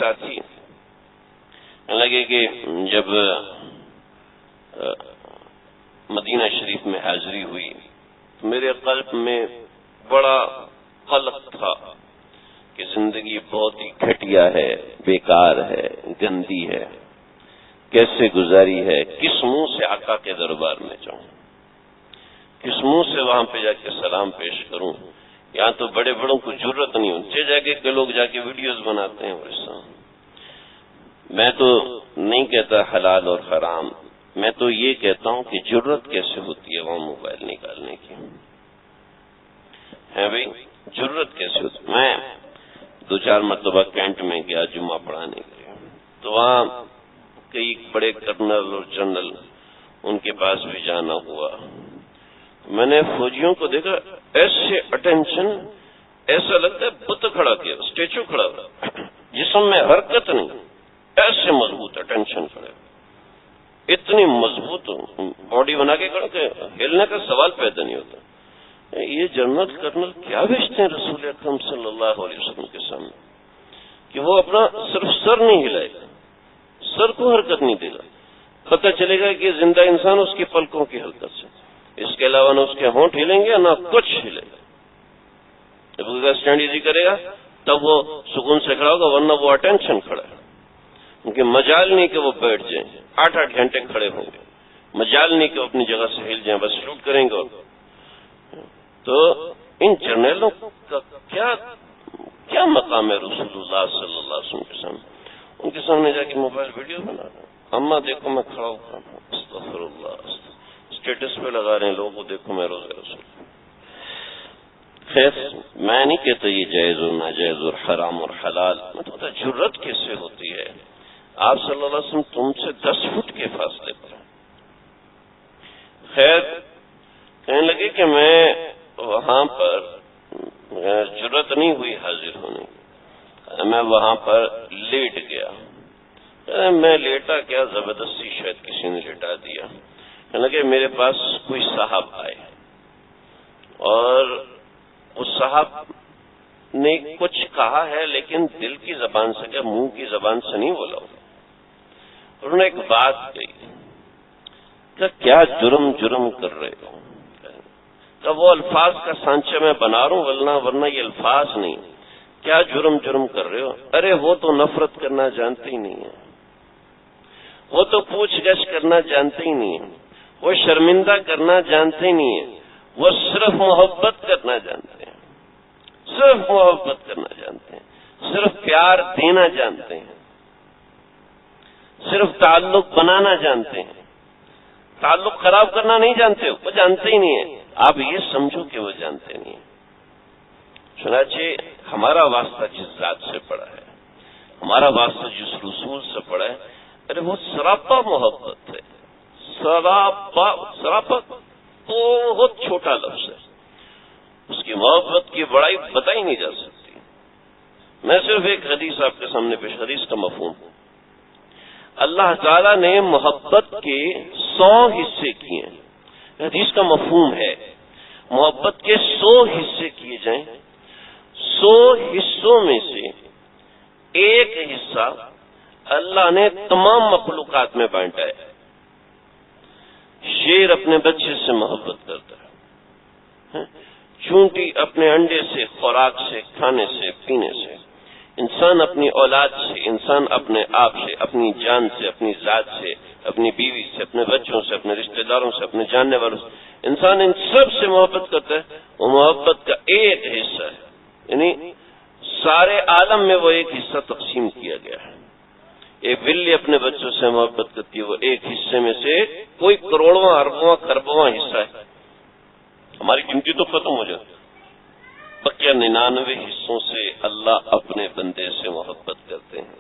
ساتھی لگے کہ جب مدینہ شریف میں حاضری ہوئی تو میرے قلب میں بڑا قلق تھا کہ زندگی بہت ہی گھٹیا ہے، بیکار ہے، گندی ہے، کیسے گزاری ہے، کس منہ سے آقا کے دربار میں جاؤں، کس منہ سے وہاں پہ جا کے سلام پیش کروں. یہاں تو بڑے بڑوں کو جرت نہیں ہوتی، جا کے لوگ جا کے ویڈیوز بناتے ہیں. ویسا میں تو نہیں کہتا حلال اور حرام، میں تو یہ کہتا ہوں کہ جرت کیسے ہوتی ہے وہاں موبائل نکالنے کی ہے بھائی، جرت کیسے ہوتی. میں 2-4 مرتبہ کینٹ میں گیا جمعہ پڑھانے کے لیے، تو وہاں کئی بڑے کرنل اور جنرل ان کے پاس بھی جانا ہوا. میں نے فوجیوں کو دیکھا، ایسے اٹینشن، ایسا لگتا ہے بت کھڑا کیا، اسٹیچو کھڑا ہوا، جسم میں حرکت نہیں، ایسے مضبوط اٹینشن کھڑے، اتنی مضبوط باڈی بنا کے کھڑے کہ ہلنے کا سوال پیدا نہیں ہوتا. یہ جنرل کرنل کیا بیچتے ہیں رسول اکرم صلی اللہ علیہ وسلم کے سامنے کہ وہ اپنا صرف سر نہیں ہلائے گا، سر کو حرکت نہیں دے گا. پتہ چلے گا کہ زندہ انسان اس کی پلکوں کی حرکت سے، اس کے علاوہ نہ اس کے ہونٹ ہلیں گے نہ کچھ ہلے گا. جب وہ اسٹینڈ ایزی کرے گا تب وہ سکون سے کھڑا ہوگا، ورنہ وہ اٹینشن کھڑا ہے. کیونکہ مجال نہیں کہ وہ بیٹھ جائیں، 8-8 گھنٹے کھڑے ہوں گے، مجال نہیں کہ وہ اپنی جگہ سے ہل جائیں، بس شوٹ کریں گے. تو ان جرنیلوں کا کیا مقام ہے رسول اللہ صلی اللہ علیہ وسلم کے سامنے؟ ان کے سامنے جا کے موبائل ویڈیو بنا رہے ہیں. اما دیکھو میں کھڑا ہوں، استغفر اللہ، اسٹیٹس پہ لگا رہے ہیں لوگوں، دیکھو میں روزہ رسول. خیر میں نہیں کہتا یہ جائز اور ناجائز اور حرام اور حلال، میں تو کہتا جرت کیسے ہوتی ہے. آپ صلی اللہ علیہ وسلم تم سے 10 فٹ کے فاصلے پر. خیر کہنے لگے کہ میں وہاں پر جرت نہیں ہوئی حاضر ہونے کی، میں وہاں پر لیٹ گیا. میں لیٹا کیا، زبردستی شاید کسی نے لٹا دیا. کہنے لگے میرے پاس کوئی صاحب آئے اور اس صاحب نے کچھ کہا ہے لیکن دل کی زبان سے کیا، منہ کی زبان سے نہیں بولا. انہوں نے ایک بات کہی کہ کیا جرم کر رہے ہو. تو وہ الفاظ کا سانچہ میں بنا رہا ہوں، ورنہ یہ الفاظ نہیں. کیا جرم کر رہے ہو؟ ارے وہ تو نفرت کرنا جانتے ہی نہیں ہے، وہ تو پوچھ گچھ کرنا جانتے ہی نہیں ہے، وہ شرمندہ کرنا جانتے ہی نہیں ہے، وہ صرف محبت کرنا جانتے ہیں، صرف محبت کرنا جانتے ہیں، صرف پیار دینا جانتے ہیں، صرف تعلق بنانا جانتے ہیں. تعلق خراب کرنا نہیں جانتے، وہ جانتے ہی نہیں ہیں. آپ یہ سمجھو کہ وہ جانتے نہیں ہیں. چنانچہ ہمارا واسطہ جس ذات سے پڑا ہے، ہمارا واسطہ جس رسول سے پڑا ہے، ارے وہ سراپا محبت ہے. سراپا بہت چھوٹا لفظ ہے، اس کی محبت کی بڑائی بتائی نہیں جا سکتی. میں صرف ایک حدیث آپ کے سامنے پیش، حدیث کا مفہوم. اللہ تعالیٰ نے محبت کے 100 حصے کیے ہیں. حدیث کا مفہوم ہے محبت کے 100 حصے کیے جائیں، 100 حصوں میں سے ایک حصہ اللہ نے تمام مخلوقات میں بانٹا ہے. شیر اپنے بچے سے محبت کرتا ہے، چونٹی اپنے انڈے سے، خوراک سے، کھانے سے، پینے سے، انسان اپنی اولاد سے، انسان اپنے آپ سے، اپنی جان سے، اپنی ذات سے، اپنی بیوی سے، اپنے بچوں سے، اپنے رشتہ داروں سے، اپنے جاننے والوں سے، انسان ان سب سے محبت کرتا ہے. وہ محبت کا ایک حصہ ہے، یعنی سارے عالم میں وہ ایک حصہ تقسیم کیا گیا ہے. ایک بلی اپنے بچوں سے محبت کرتی ہے، وہ ایک حصے میں سے کوئی کروڑواں، اربواں، کھربواں حصہ ہے. ہماری گنتی تو ختم ہو جائے. بقیہ 99 حصوں سے اللہ اپنے بندے سے محبت کرتے ہیں.